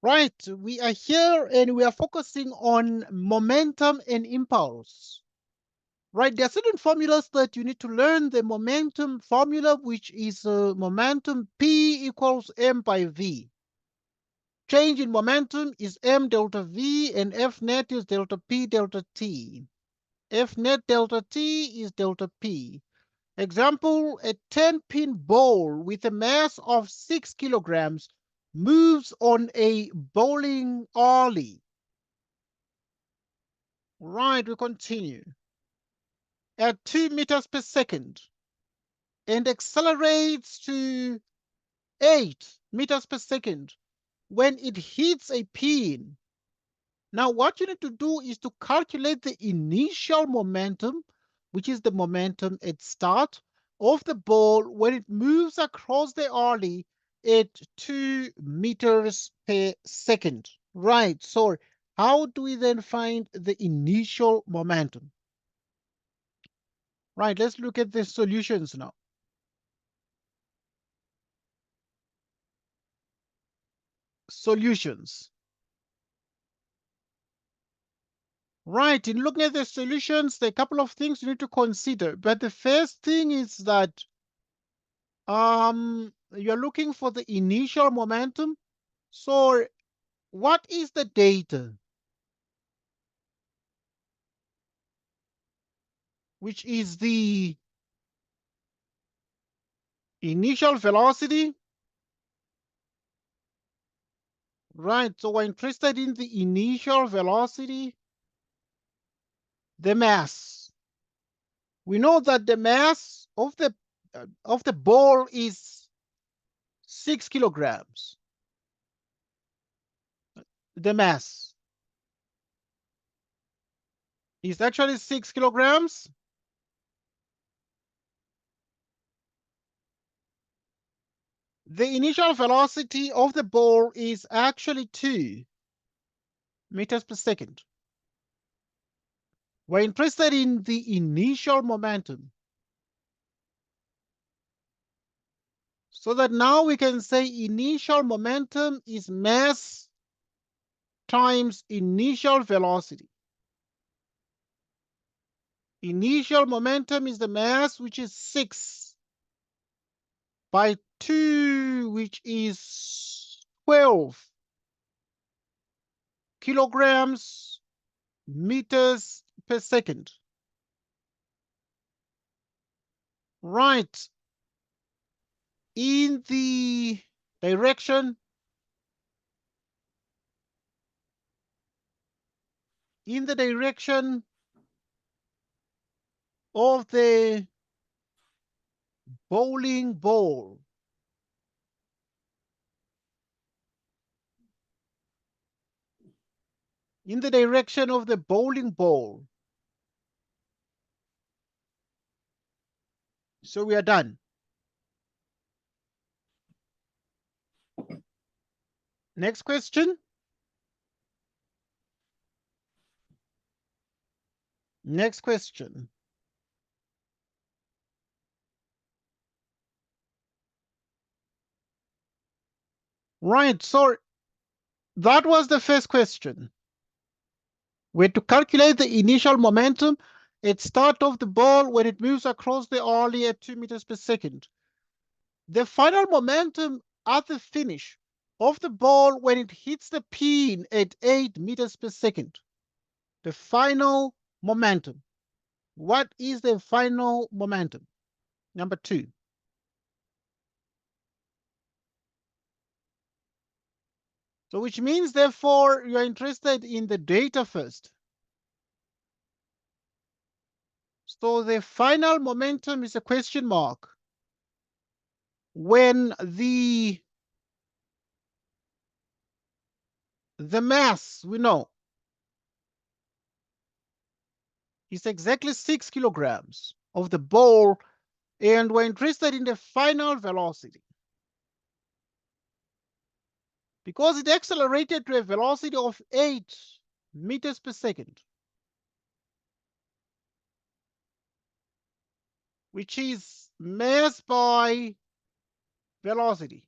Right, we are here and we are focusing on momentum and impulse. Right, there are certain formulas that you need to learn. The momentum formula, which is momentum P equals M by V. Change in momentum is M delta V and F net is delta P delta T. F net delta T is delta P. Example, a 10-pin ball with a mass of 6 kilograms moves on a bowling alley. Right, we continue. At 2 meters per second and accelerates to 8 meters per second when it hits a pin. Now, what you need to do is to calculate the initial momentum, which is the momentum at start of the ball when it moves across the alley at 2 meters per second. Right, so how do we then find the initial momentum? Right, let's look at the solutions now. Solutions. Right, in looking at the solutions, there are a couple of things you need to consider. But the first thing is that you're looking for the initial momentum. So what is the data? Which is the initial velocity. Right, so we're interested in the initial velocity, the mass. We know that the mass of the ball is 6 kilograms. The mass is actually 6 kilograms. The initial velocity of the ball is actually 2 meters per second. We're interested in the initial momentum. So that now we can say initial momentum is mass times initial velocity. Initial momentum is the mass, which is 6 by 2, which is 12 kilograms meters per second. Right. In the direction of the bowling ball. In the direction of the bowling ball. So we are done. Next question. Next question. Right, so that was the first question. We had to calculate the initial momentum at start of the ball when it moves across the alley at 2 meters per second. The final momentum at the finish of the ball when it hits the pin at 8 meters per second. The final momentum. What is the final momentum? Number 2. So which means, therefore, you're interested in the data first. So the final momentum is a question mark. When the mass, we know, is exactly 6 kilograms of the ball, and we're interested in the final velocity. Because it accelerated to a velocity of 8 meters per second, which is mass by velocity.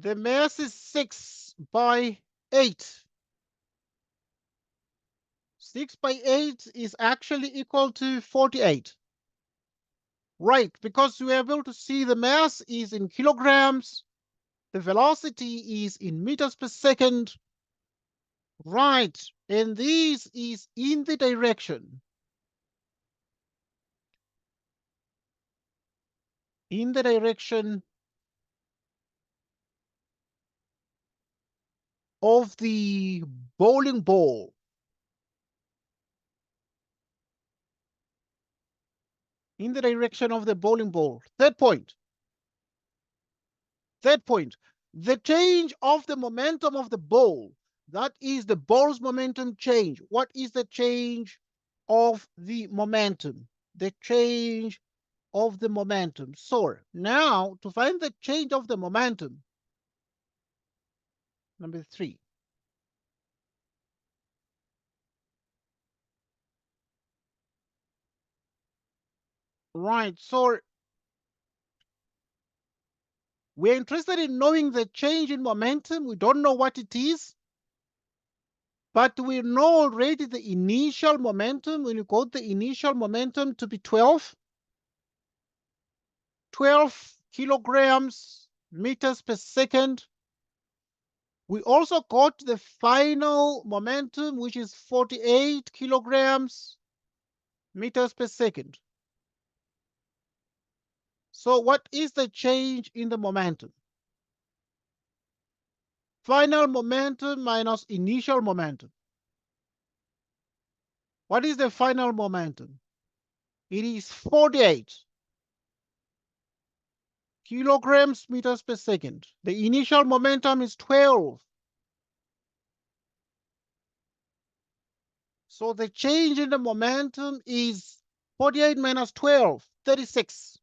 The mass is 6 by 8. 6 by 8 is actually equal to 48. Right, because we're able to see the mass is in kilograms, the velocity is in meters per second. Right, and this is in the direction. In the direction of the bowling ball. In the direction of the bowling ball. Third point. Third point. The change of the momentum of the ball. That is the ball's momentum change. What is the change of the momentum? The change of the momentum. So now to find the change of the momentum, number 3. Right, so we're interested in knowing the change in momentum. We don't know what it is, but we know already the initial momentum. When you got the initial momentum to be 12 kilograms meters per second. We also got the final momentum, which is 48 kilograms meters per second. So what is the change in the momentum? Final momentum minus initial momentum. What is the final momentum? It is 48 kilograms meters per second. The initial momentum is 12. So the change in the momentum is 48 minus 12, 36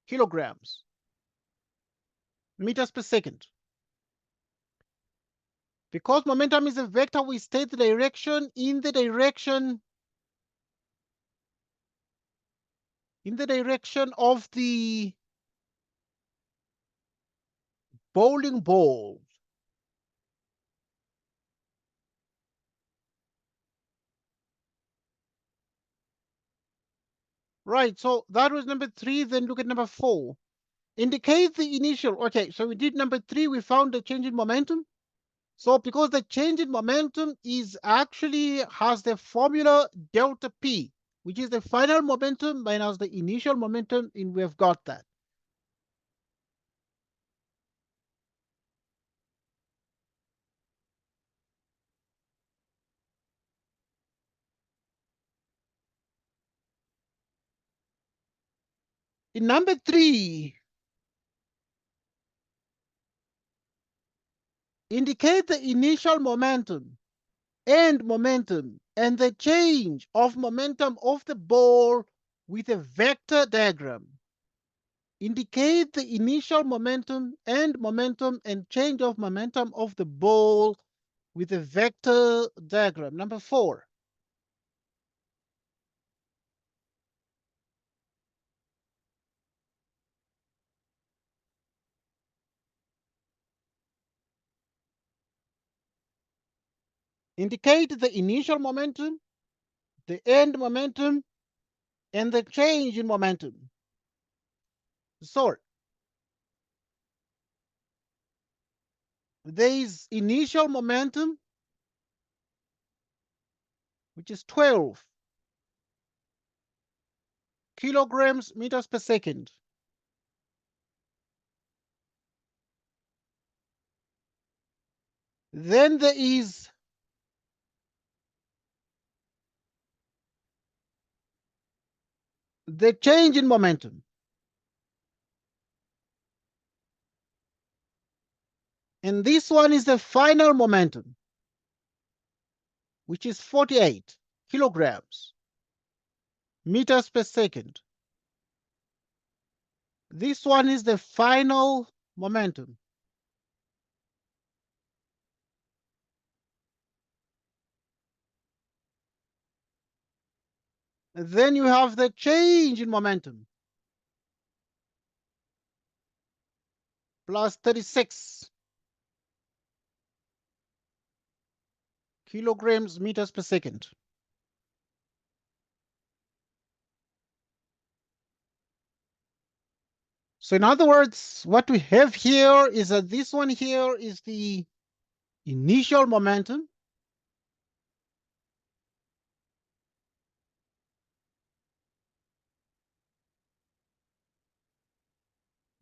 kilograms meters per second. Because momentum is a vector, we state the direction in the direction of the bowling ball. Right, so that was number 3. Then look at number 4. Indicate the initial. Okay, so we did number 3. We found the change in momentum. So because the change in momentum is actually has the formula delta P, which is the final momentum minus the initial momentum, and we've got that. In number 3, indicate the initial momentum and momentum and the change of momentum of the ball with a vector diagram. Indicate the initial momentum and change of momentum of the ball with a vector diagram. Number 4. Indicate the initial momentum, the end momentum, and the change in momentum. So there is initial momentum, which is 12 kilograms meters per second. Then there is the change in momentum. And this one is the final momentum, which is 48 kilograms meters per second. This one is the final momentum. And then you have the change in momentum. plus 36 kilograms meters per second. So in other words, what we have here is that this one here is the initial momentum.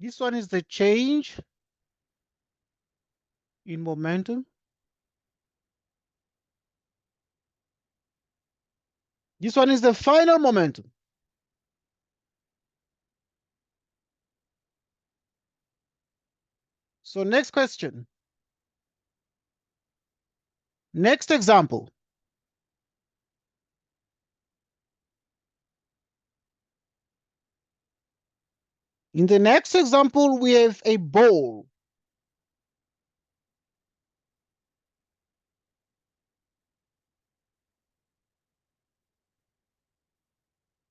This one is the change in momentum. This one is the final momentum. So next question. Next example. In the next example, we have a ball.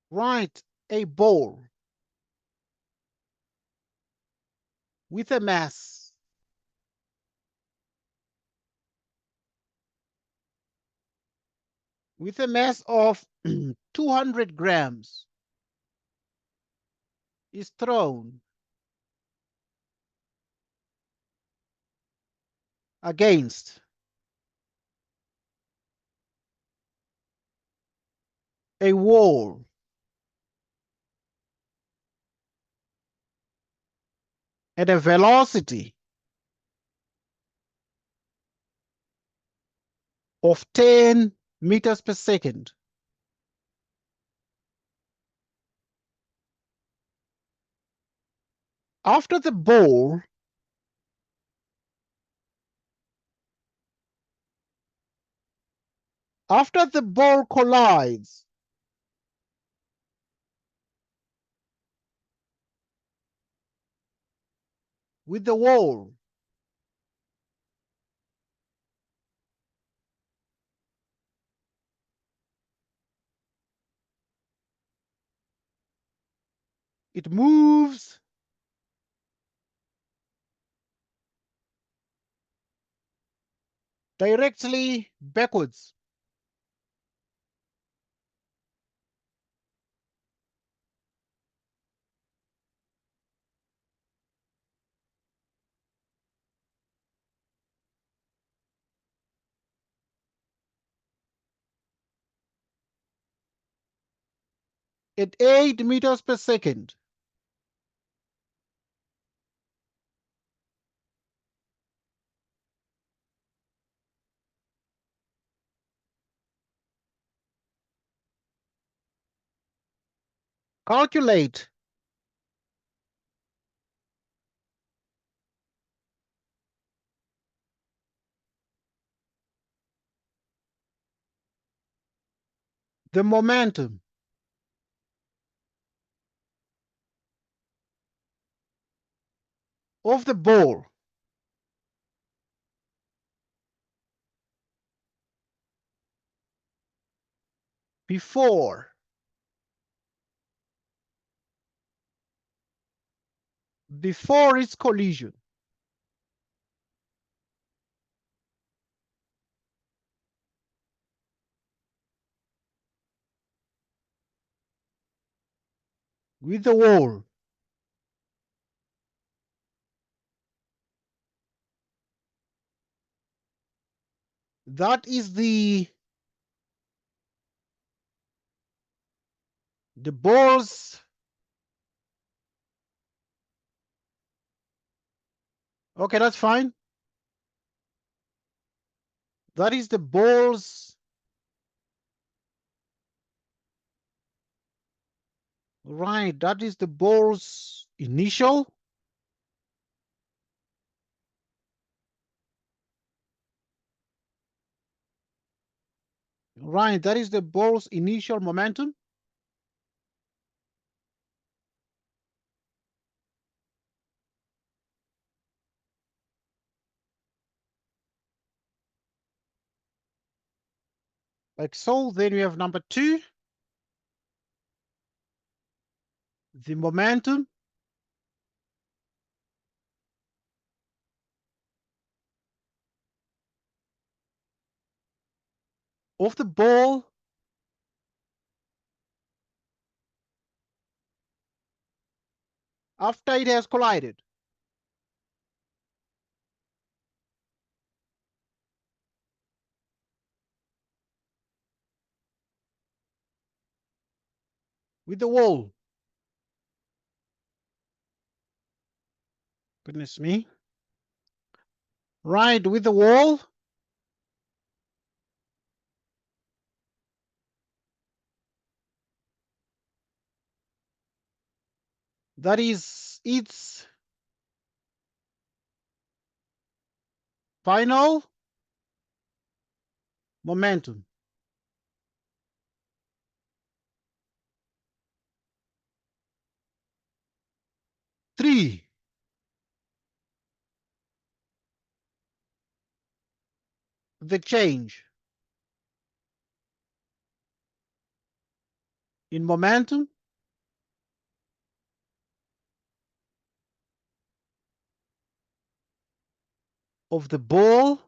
Right, a ball with a mass. With a mass of 200 grams is thrown against a wall at a velocity of 10 meters per second. After the ball collides with the wall, it moves directly backwards. At 8 meters per second. Calculate the momentum of the ball before its collision. With the wall. That is the ball's okay, that's fine. That is the ball's right. That is the ball's initial. Right, that is the ball's initial momentum. Like so, then we have number 2, the momentum of the ball after it has collided. With the wall. Goodness me. Right, with the wall. That is its final momentum. Three, the change in momentum of the ball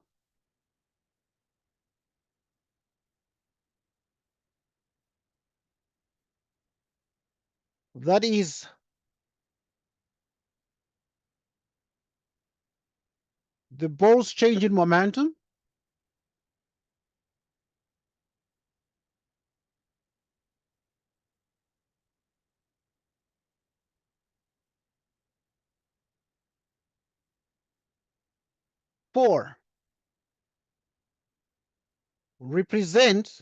that is the ball's change in momentum four represents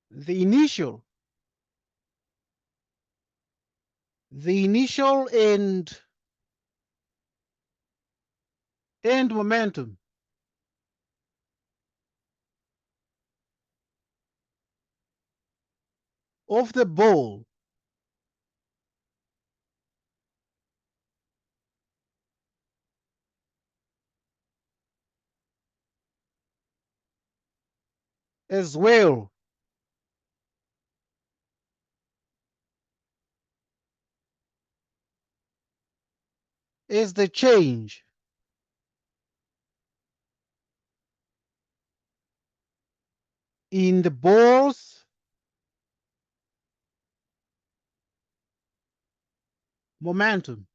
the initial end momentum of the ball as well as the change in the ball's momentum.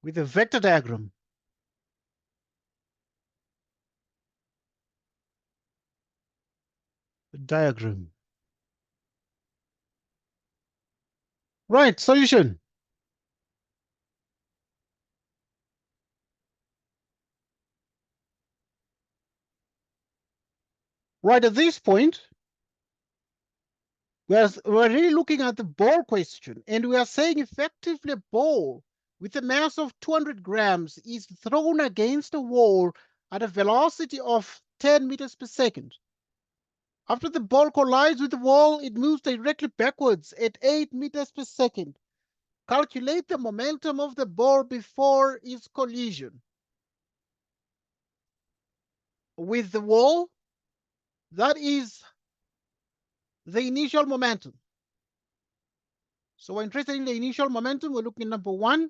With a vector diagram. Diagram. Right, solution. Right at this point, we're really looking at the ball question, and we are saying effectively a ball with a mass of 200 grams is thrown against a wall at a velocity of 10 meters per second. After the ball collides with the wall, it moves directly backwards at 8 meters per second. Calculate the momentum of the ball before its collision with the wall. That is the initial momentum. So we're interested in the initial momentum. We're looking at number one.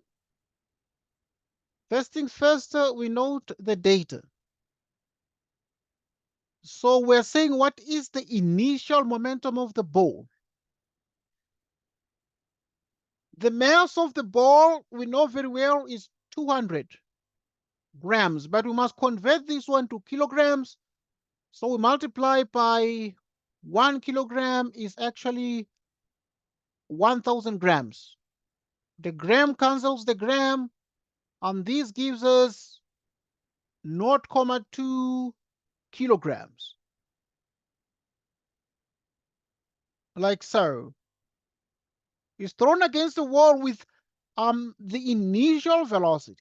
First things first, we note the data. So we're saying what is the initial momentum of the ball? The mass of the ball, we know very well, is 200 grams, but we must convert this one to kilograms. So we multiply by 1 kilogram is actually 1,000 grams. The gram cancels the gram, and this gives us 0.2 kilograms. Like so. It's thrown against the wall with the initial velocity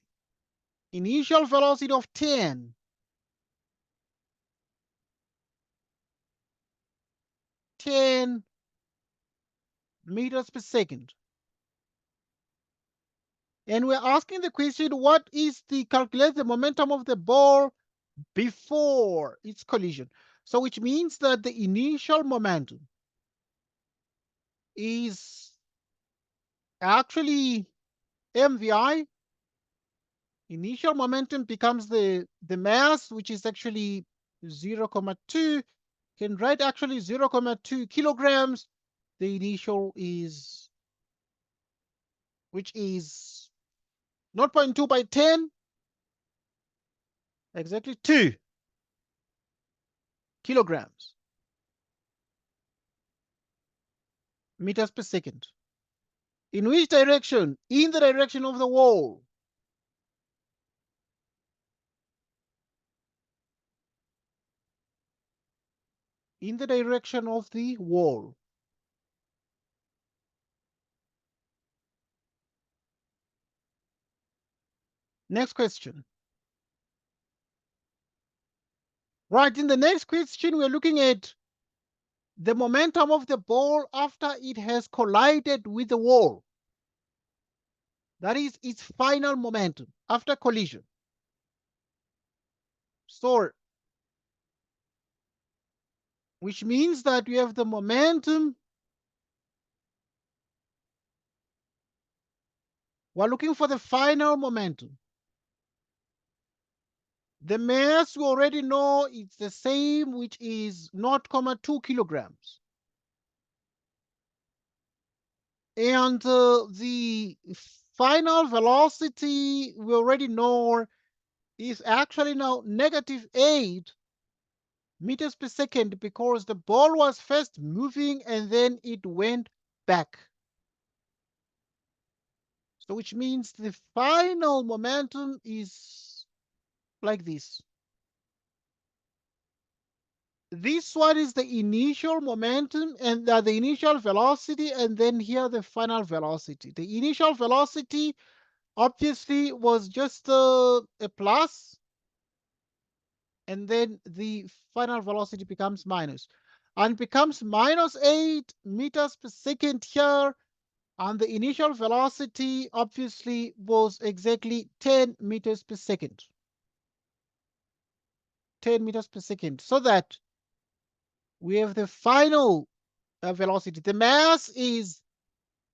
of 10 meters per second. And we're asking the question, what is the calculate the momentum of the ball before its collision? So which means that the initial momentum is actually mvi, initial momentum, becomes the mass, which is actually 0.2. Can write actually 0.2 kilograms. The initial is, which is 0.2 by 10, exactly 2 kilograms, meters per second. In which direction? In the direction of the wall. In the direction of the wall. Next question. Right, in the next question, we're looking at the momentum of the ball after it has collided with the wall. That is its final momentum after collision. So, which means that we have the momentum. We're looking for the final momentum. The mass we already know it's the same, which is 0.2 kilograms. And the final velocity we already know is actually now -8 meters per second, because the ball was first moving and then it went back. So which means the final momentum is like this. This one is the initial momentum and the initial velocity, and then here the final velocity. The initial velocity obviously was just a plus, and then the final velocity becomes minus, and becomes -8 meters per second here, and the initial velocity obviously was exactly 10 meters per second. 10 meters per second, so that we have the final velocity. The mass is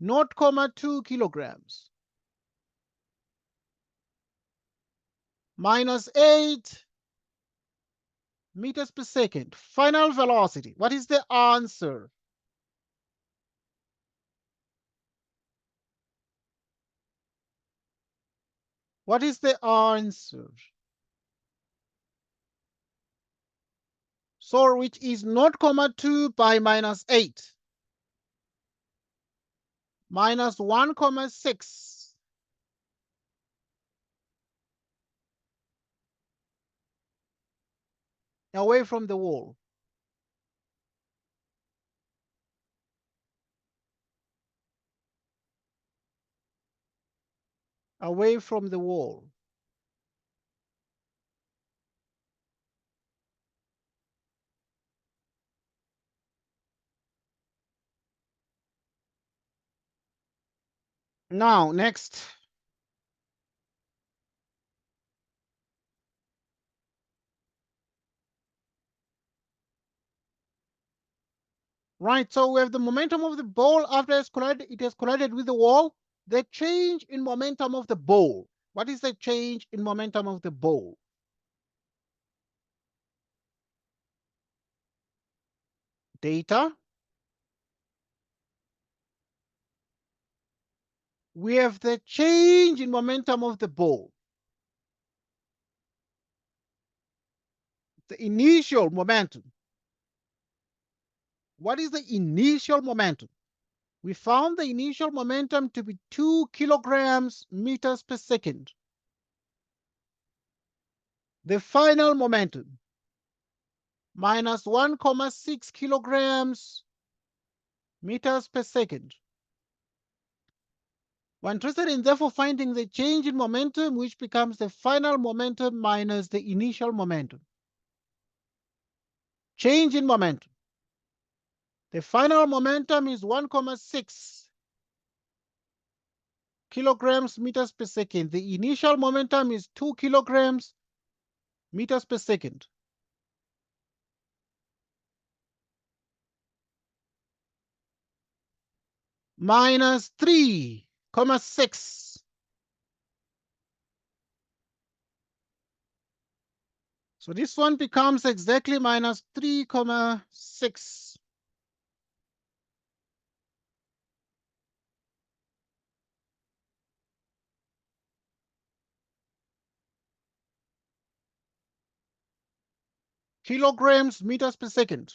0.2 kilograms -8 meters per second. Final velocity. What is the answer? What is the answer? So which is 0.2 by -8. -1.6. Away from the wall. Away from the wall. Now, next. Right, so we have the momentum of the ball after it has collided with the wall. The change in momentum of the ball. What is the change in momentum of the ball? Data. We have the change in momentum of the ball. The initial momentum. What is the initial momentum? We found the initial momentum to be 2 kilograms meters per second. The final momentum, -1.6 kilograms meters per second. We're interested in therefore finding the change in momentum, which becomes the final momentum minus the initial momentum. Change in momentum. The final momentum is 1.6 kilograms meters per second. The initial momentum is 2 kilograms meters per second. -3 comma 6. So this one becomes exactly minus 3 comma 6. Kilograms meters per second.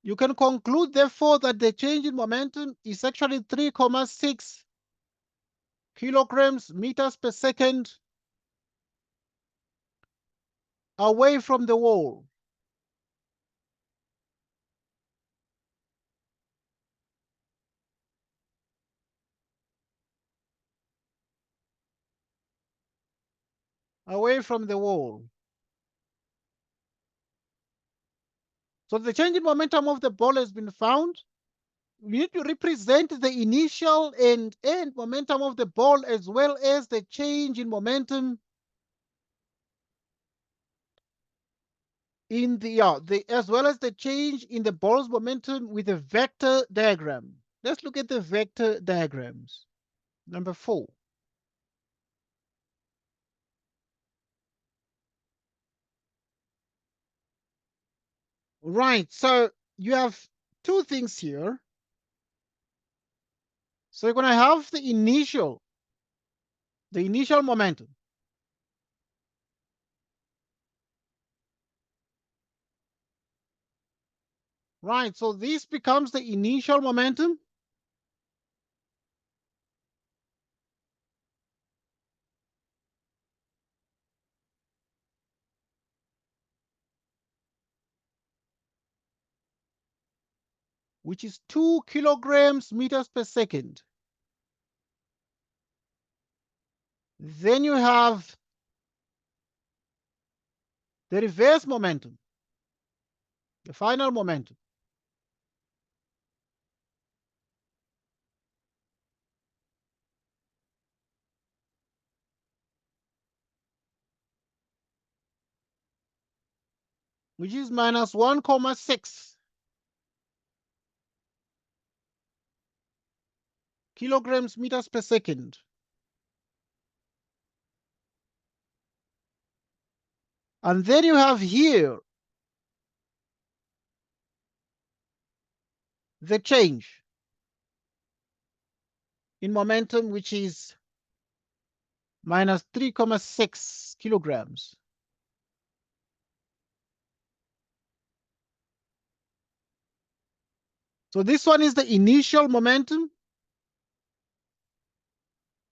You can conclude, therefore, that the change in momentum is actually 3,6 kilograms meters per second away from the wall. Away from the wall. So the change in momentum of the ball has been found. We need to represent the initial and end momentum of the ball as well as the change in momentum in as well as the change in the ball's momentum with a vector diagram. Let's look at the vector diagrams. Number 4. Right, so you have two things here. So you're going to have the initial momentum. Right, so this becomes the initial momentum. Which is 2 kilograms meters per second. Then you have the reverse momentum, the final momentum. Which is minus 1,6 kilograms meters per second. And then you have here the change in momentum, which is minus 3,6 kilograms. So this one is the initial momentum.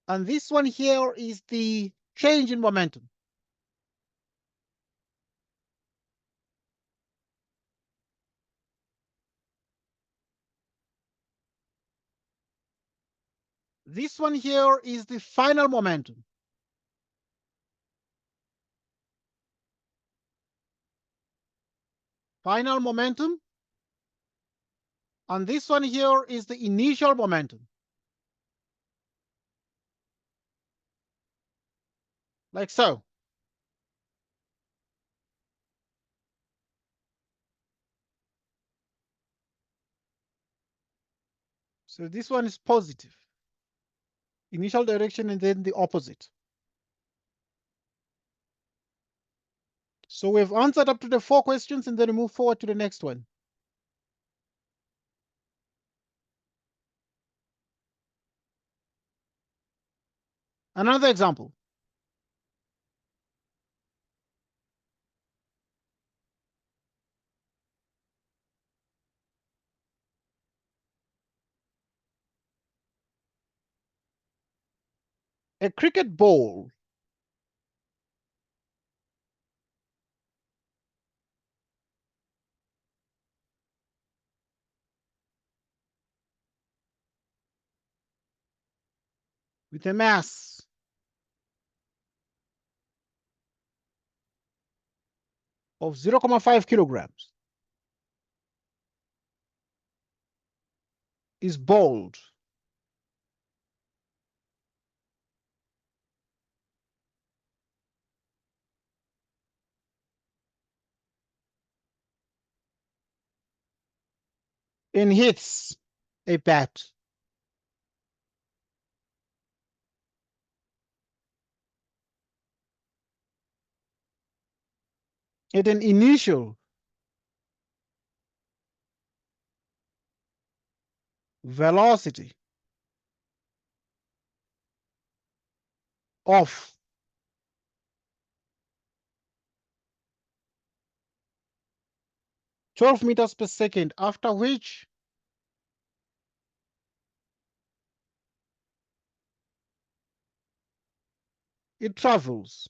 And this one here is the change in momentum. This one here is the final momentum. Final momentum. And this one here is the initial momentum. Like so. So this one is positive. Initial direction and then the opposite. So we've answered up to the 4 questions and then we move forward to the next one. Another example. A cricket ball with a mass of 0,5 kilograms is bowled and hits a bat. At an initial velocity of 12 meters per second, after which it travels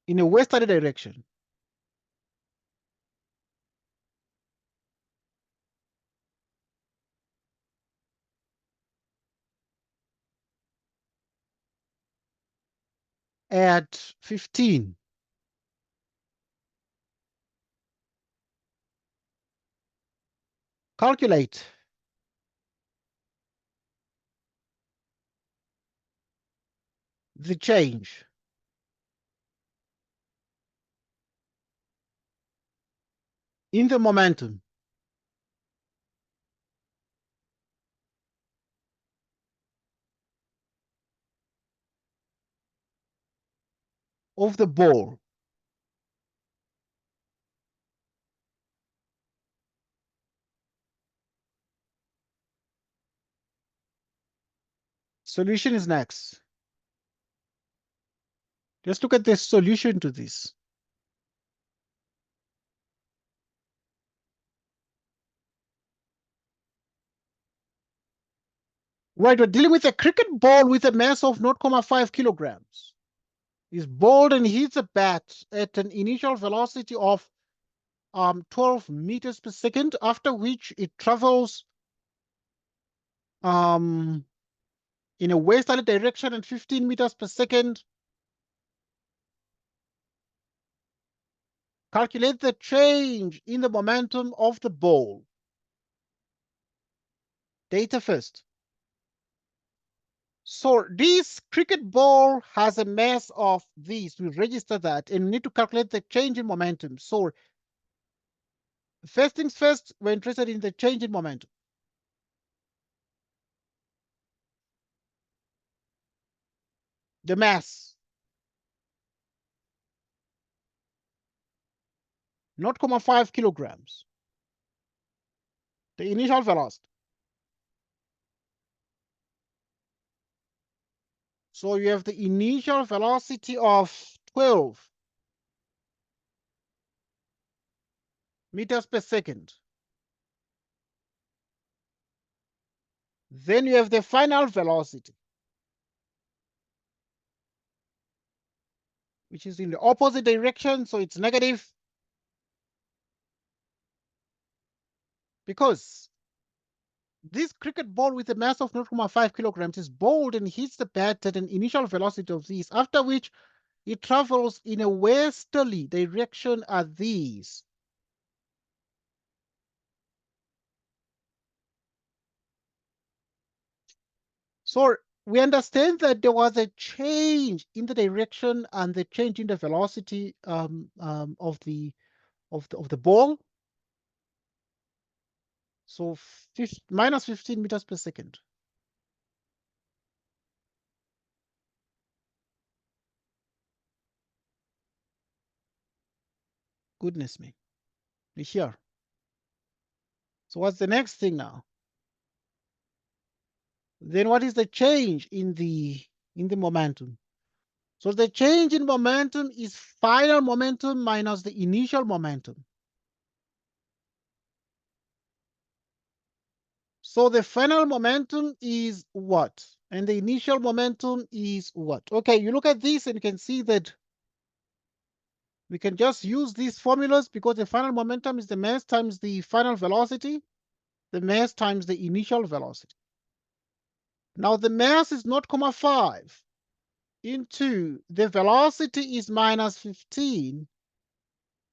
in a westerly direction at 15. Calculate the change in the momentum of the ball solution is next. Let's look at the solution to this. Right, we're dealing with a cricket ball with a mass of 0.5 kilograms. Is bowled and hits a bat at an initial velocity of 12 meters per second, after which it travels in a westerly direction at 15 meters per second. Calculate the change in the momentum of the ball. Data first. So this cricket ball has a mass of this. We register that and we need to calculate the change in momentum. So first things first, we're interested in the change in momentum. The mass, 0.5 kilograms. The initial velocity. So you have the initial velocity of 12 meters per second. Then you have the final velocity, which is in the opposite direction, so it's negative, because this cricket ball with a mass of 0.5 kilograms is bowled and hits the bat at an initial velocity of this, after which it travels in a westerly direction at these. So we understand that there was a change in the direction and the change in the velocity of the ball. So minus 15 meters per second. Goodness me. Here. So what's the next thing now? Then what is the change in the momentum? So the change in momentum is final momentum minus the initial momentum. So the final momentum is what? And the initial momentum is what? Okay, you look at this and you can see that we can just use these formulas because the final momentum is the mass times the final velocity, the mass times the initial velocity. Now the mass is 0.5 into the velocity is minus 15.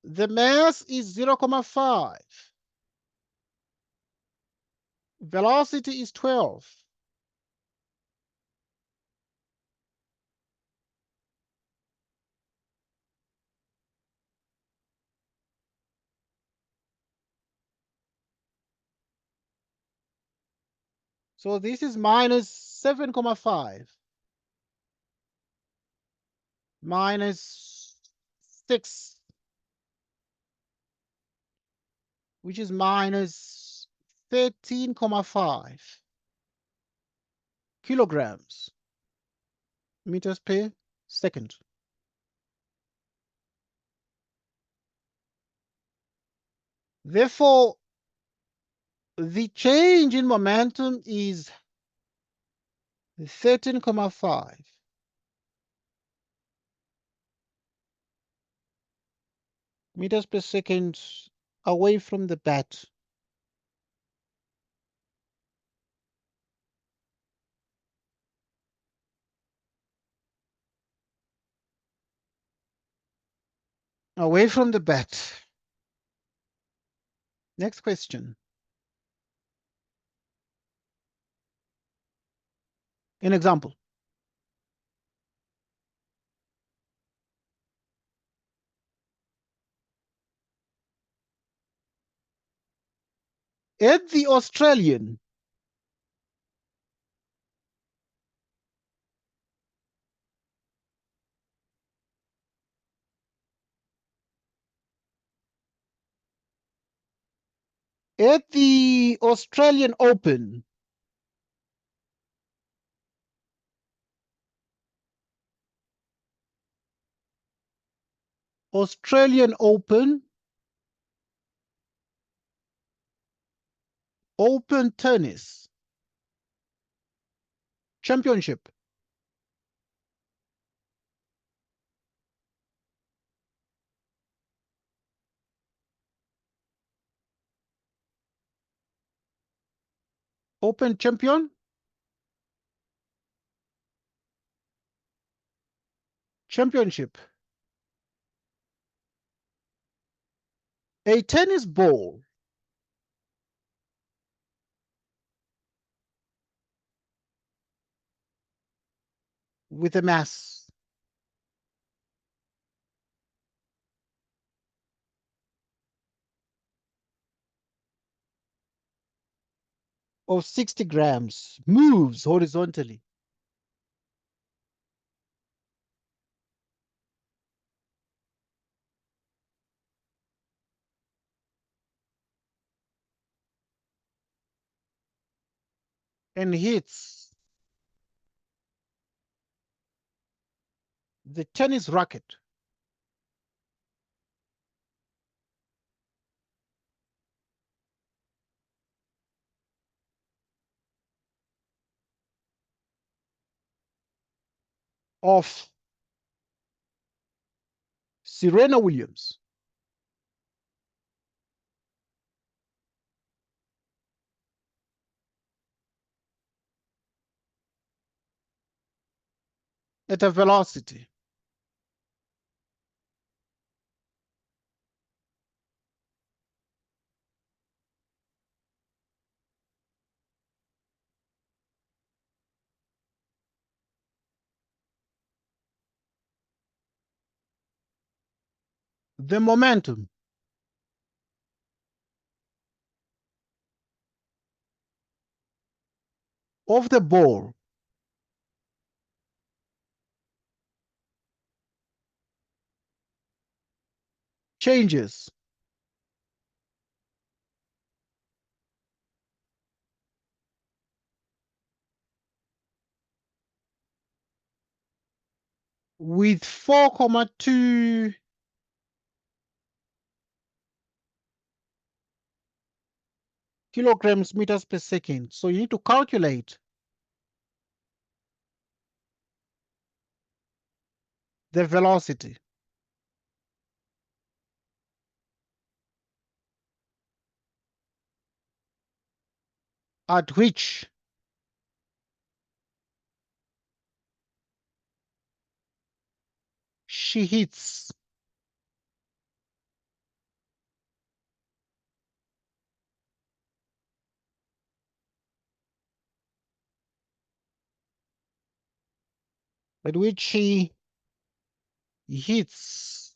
The mass is 0.5. Velocity is 12. So this is minus 7,5 minus 6, which is minus 13,5 kilograms meters per second. Therefore, the change in momentum is 13,5 meters per second away from the bat. Away from the bat. Next question. An example. At the Australian Open, Australian Open, Open Tennis Championship, Open Champion, Championship. A tennis ball with a mass of 60 grams moves horizontally. And hits the tennis racket of Serena Williams at a velocity the momentum of the ball changes with 4,2 kilograms meters per second. So you need to calculate the velocity at which she hits at which she hits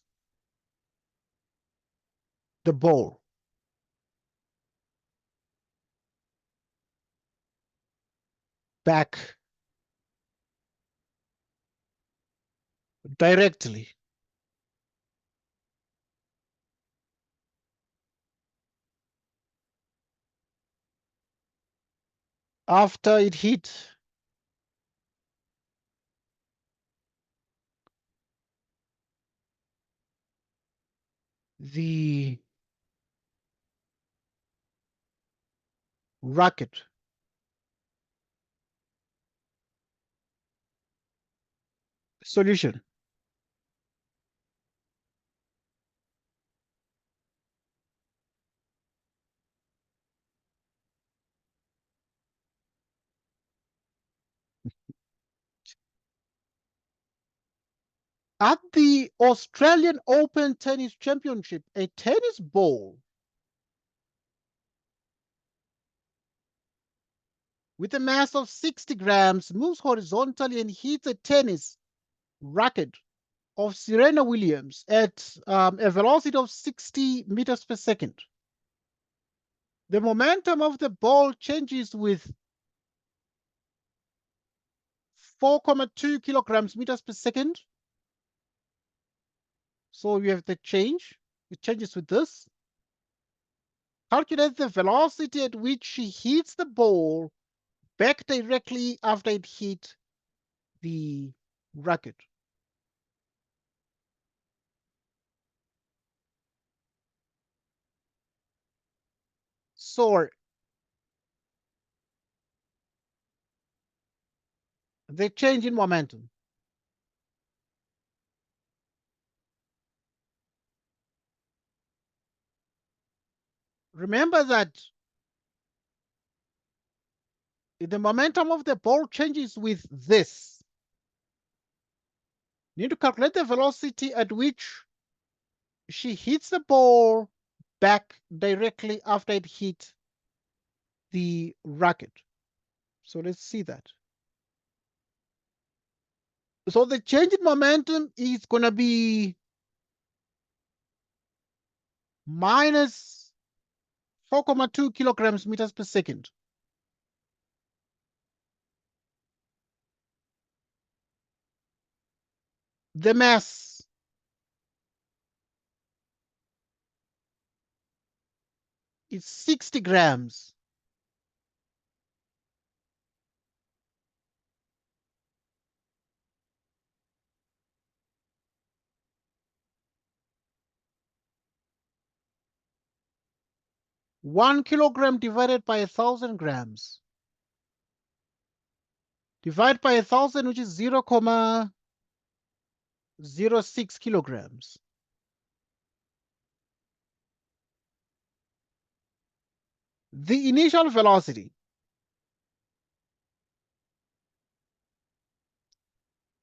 the ball. back directly. After it hit the rocket. Solution. At the Australian Open Tennis Championship, a tennis ball with a mass of 60 grams moves horizontally and hits a tennis racket of Serena Williams at a velocity of 60 meters per second. The momentum of the ball changes with 4.2 kilograms meters per second. So you have the change. It changes with this. Calculate the velocity at which she hits the ball back directly after it hit the racket. So the change in momentum. Remember that the momentum of the ball changes with this. You need to calculate the velocity at which she hits the ball back directly after it hit the racket. So let's see that. So the change in momentum is going to be minus 4.2 kilograms meters per second. The mass is 60 grams. One kilogram divided by 1,000 grams. Divide by 1,000, which is 0.06 kilograms. The initial velocity.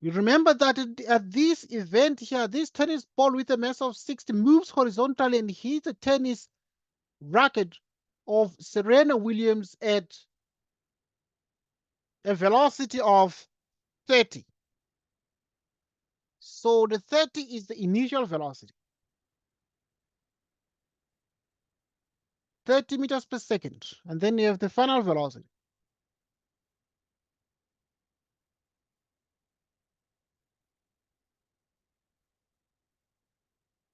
You remember that at this event here, this tennis ball with a mass of 60 moves horizontally and hits a tennis racket of Serena Williams at a velocity of 30. So the 30 is the initial velocity. 30 meters per second. And then you have the final velocity.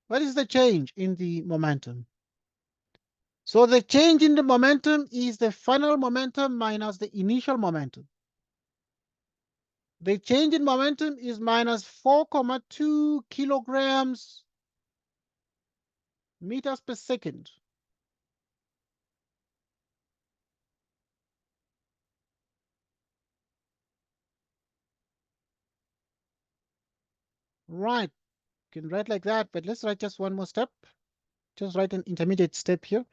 What is the change in the momentum? So the change in the momentum is the final momentum minus the initial momentum. The change in momentum is minus 4.2 kilograms meters per second. Right, you can write like that, but let's write just one more step. Just write an intermediate step here.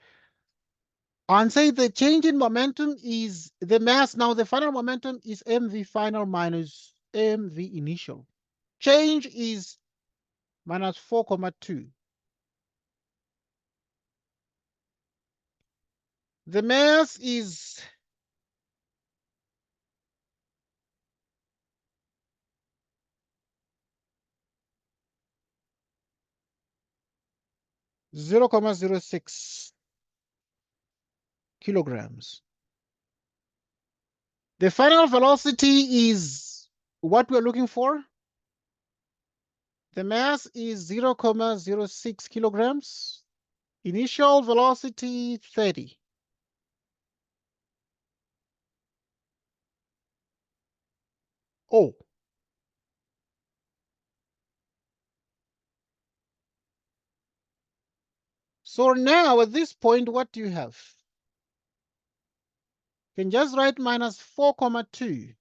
And say the change in momentum is the mass. Now the final momentum is mv final minus mv initial. Change is minus 4.2. The mass is 0.06 kilograms. The final velocity is what we're looking for. The mass is 0.06 kilograms. Initial velocity 30. Oh. So now at this point, what do you have? You can just write minus 4.2.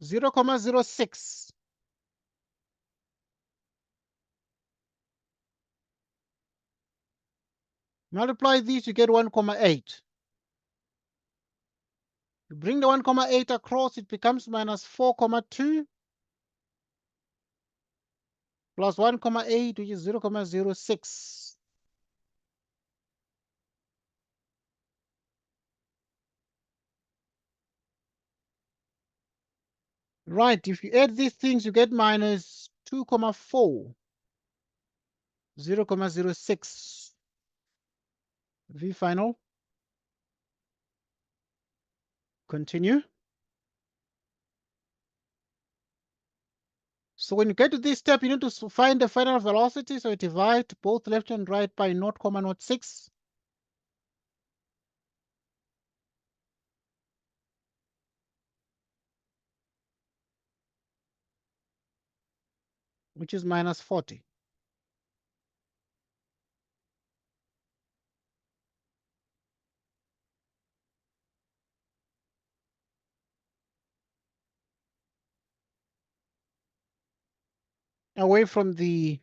0.06. Multiply these, you get 1.8. You bring the 1.8 across, it becomes minus 4.2 plus 1.8, which is 0.06. Right, if you add these things, you get minus 2.4, 0.06. V final. Continue. So when you get to this step, you need to find the final velocity. So you divide both left and right by 0.06. Which is minus 40. Away from the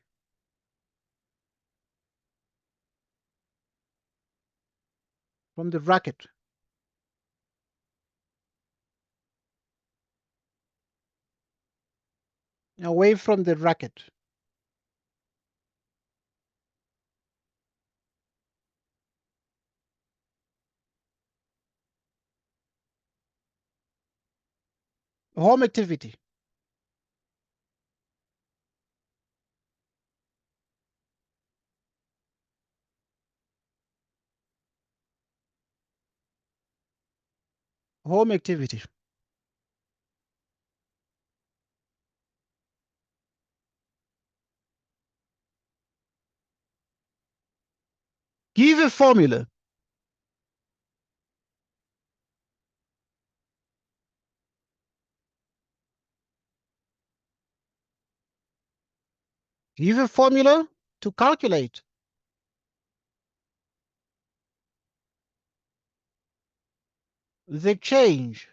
bracket. Away from the bracket. Home activity. Home activity. Give a formula. Give a formula to calculate the change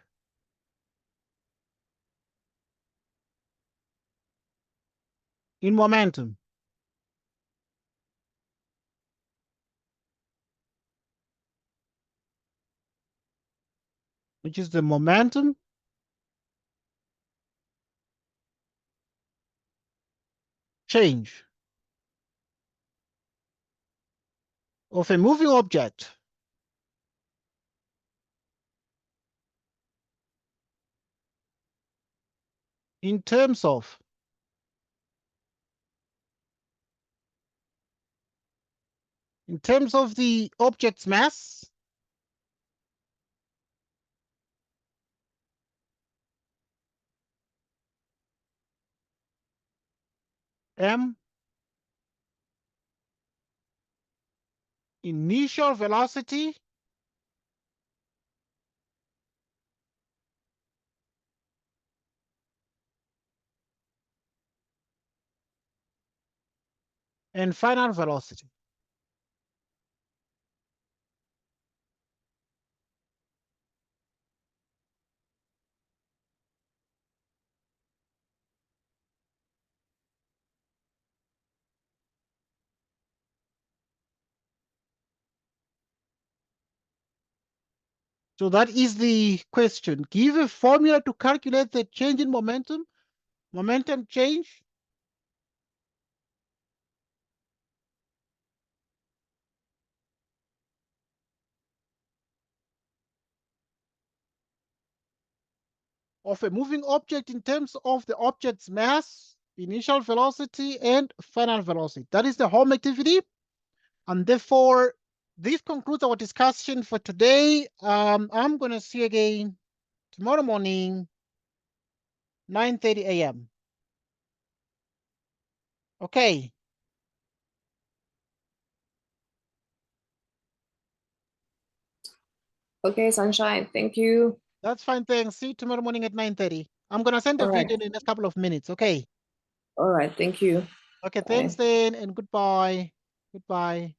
in momentum. Which is the momentum change of a moving object in terms of the object's mass m, initial velocity and final velocity. So that is the question. Give a formula to calculate the change in momentum change. Of a moving object in terms of the object's mass, initial velocity, and final velocity. That is the home activity. And therefore, This concludes our discussion for today. I'm going to see you again tomorrow morning, 9:30 a.m. Okay. Okay, Sunshine. Thank you. That's fine. Thanks. See you tomorrow morning at 9:30. I'm going to send a All right. video in the next couple of minutes. Okay. All right. Thank you. Okay. Bye. Thanks then, and goodbye. Goodbye.